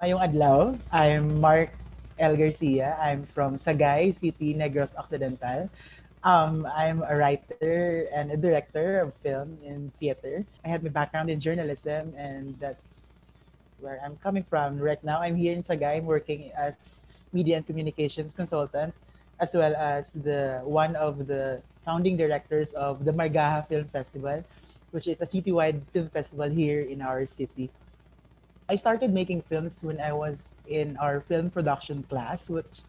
Ngayong adlaw, I'm Mark L. Garcia. I'm from Sagay City, Negros Occidental. I'm a writer and a director of film and theater. I had my background in journalism, and that's where I'm coming from. Right now, I'm here in Sagay. I'm working as media and communications consultant, as well as the one of the founding directors of the Margaha Film Festival, which is a citywide film festival here in our city. I started making films when I was in our film production class, which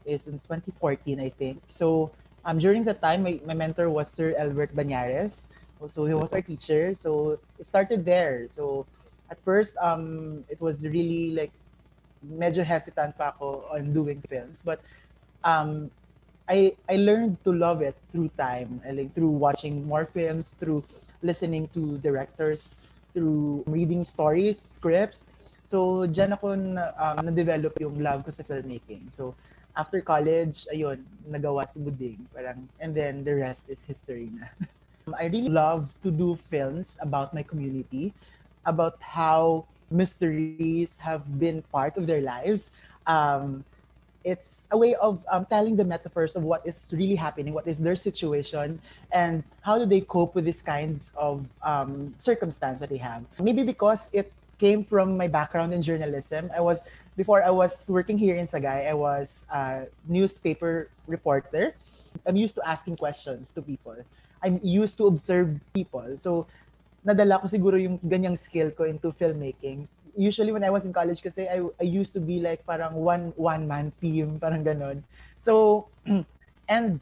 is in 2014, I think. So during that time, my mentor was Sir Albert Banyares. So he was our teacher. So it started there. So at first, it was really like medyo hesitant pa ako on doing films. But um, I learned to love it through time, like through watching more films, through listening to directors, through reading stories, scripts. So diyan ako na-develop yung love ko sa filmmaking. So after college, ayun, nagawa si Buding. Parang, and then the rest is history na. I really love to do films about my community, about how mysteries have been part of their lives. It's a way of telling the metaphors of what is really happening, what is their situation, and how do they cope with these kinds of circumstance that they have. Maybe because it came from my background in journalism. Before I was working here in Sagay, I was a newspaper reporter. I'm used to asking questions to people. I'm used to observe people. So nadala ko siguro yung ganyang skill ko into filmmaking. Usually when I was in college kasi I used to be like parang one man team, parang ganon. So and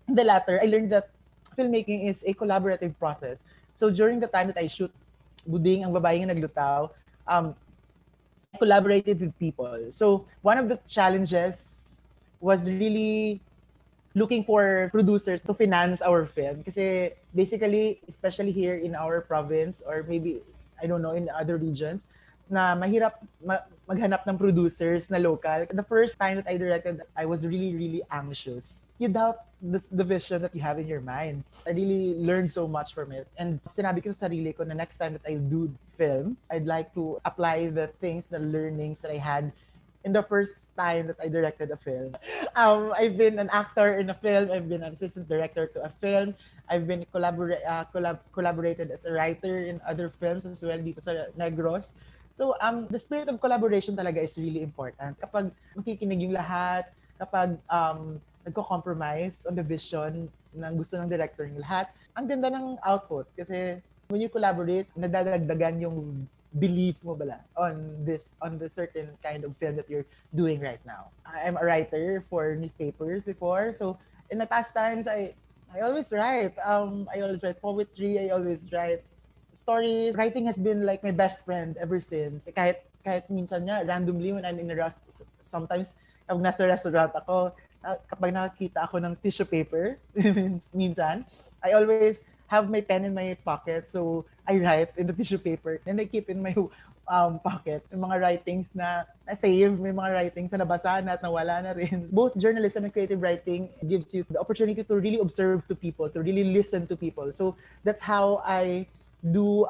the latter, I learned that filmmaking is a collaborative process. So during the time that I shoot Buding, ang babaeng naglutaw, I collaborated with people. So one of the challenges was really looking for producers to finance our film. Kasi basically, especially here in our province or maybe, I don't know, in other regions, na mahirap maghanap ng producers na local. The first time that I directed, I was really, really anxious. You doubt the vision that you have in your mind. I really learned so much from it. And sinabi ko sa sarili ko na next time that I do film, I'd like to apply the things, the learnings that I had in the first time that I directed a film. I've been an actor in a film. I've been an assistant director to a film. I've been collaborated as a writer in other films as well dito sa Negros. So the spirit of collaboration talaga is really important. Kapag makikinig yung lahat, kapag nagko-compromise on the vision ng gusto ng director ng lahat, ang ganda ng output. Kasi when you collaborate, nadadagdagan yung belief mo bala on the certain kind of film that you're doing right now. I'm a writer for newspapers before, so in the past times I always write. I always write poetry. I always write stories. Writing has been like my best friend ever since. Kahit minsan nga randomly when I'm in a rush, sometimes kapag nasa restaurant ako, kapag nakakita ako ng tissue paper, minsan I always have my pen in my pocket, so I write in the tissue paper and I keep in my pocket yung mga writings na save, may mga writings na nabasa na at nawala na rin. Both journalism and creative writing gives you the opportunity to really observe to people, to really listen to people. So that's how I do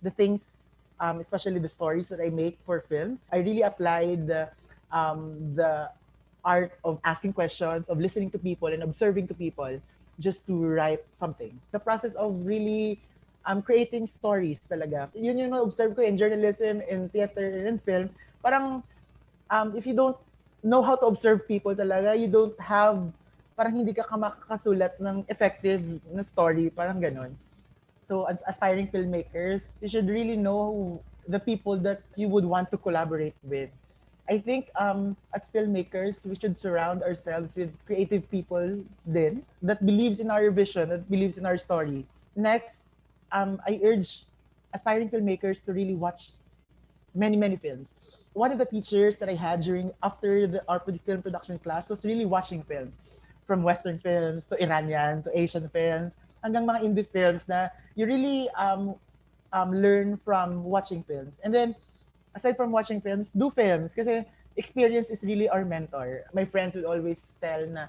the things, especially the stories that I make for film. I really applied the art of asking questions, of listening to people and observing to people just to write something. The process of really creating stories talaga. Yun yung na-observe ko in journalism, in theater, in film. Parang if you don't know how to observe people talaga, you don't have, parang hindi ka makakasulat ng effective na story, parang ganon. So as aspiring filmmakers, you should really know the people that you would want to collaborate with. I think as filmmakers, we should surround ourselves with creative people then that believes in our vision, that believes in our story. Next, I urge aspiring filmmakers to really watch many films. One of the teachers that I had after our film production class was really watching films. From Western films to Iranian to Asian films, hanggang mga indie films na you really learn from watching films. And then, aside from watching films, do films. Kasi experience is really our mentor. My friends would always tell na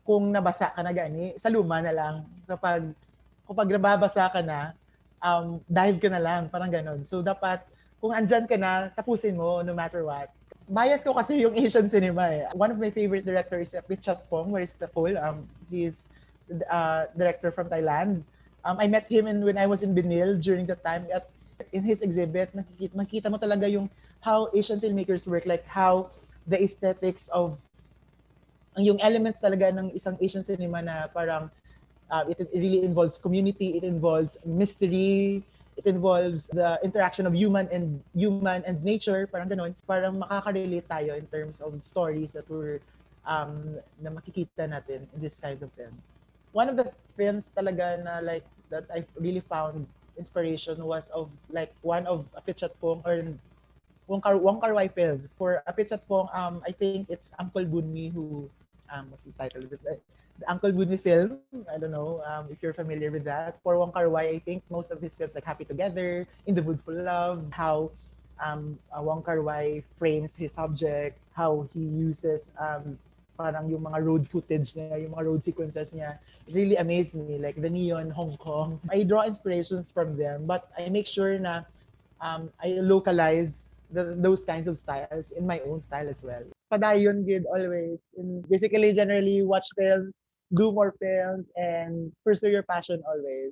kung nabasa ka na gani, sa luma na lang. Kapag nababasa ka na, dive ka na lang, parang ganon. So dapat kung andyan ka na, tapusin mo no matter what. Bias ko kasi yung Asian cinema eh. One of my favorite directors is Pong, where is the Paul. He's director from Thailand. I met him when I was in Benil during the time. At in his exhibit, makita mo talaga yung how Asian filmmakers work, like how the aesthetics of yung elements talaga ng isang Asian cinema na parang it really involves community, it involves mystery, it involves the interaction of human and nature, parang ganun. Parang makaka-relate tayo in terms of stories that we're na makikita natin in these kinds of films. One of the films talaga na like that I really found inspiration was of like one of Apichat Pong or Wong Kar-wai films. For Apichat Pong, I think it's Uncle Bunmi who what's the title of this? The Uncle Bunmi film. I don't know if you're familiar with that. For Wong Kar-wai, I think most of his films like Happy Together, In the Mood for Love, how Wong Kar-wai frames his subject, how he uses parang yung mga road footage niya, yung mga road sequences niya, it really amazed me. Like the Neon Hong Kong. I draw inspirations from them, but I make sure na I localize those kinds of styles in my own style as well. Padayon did always. And basically, generally watch films, do more films, and pursue your passion always.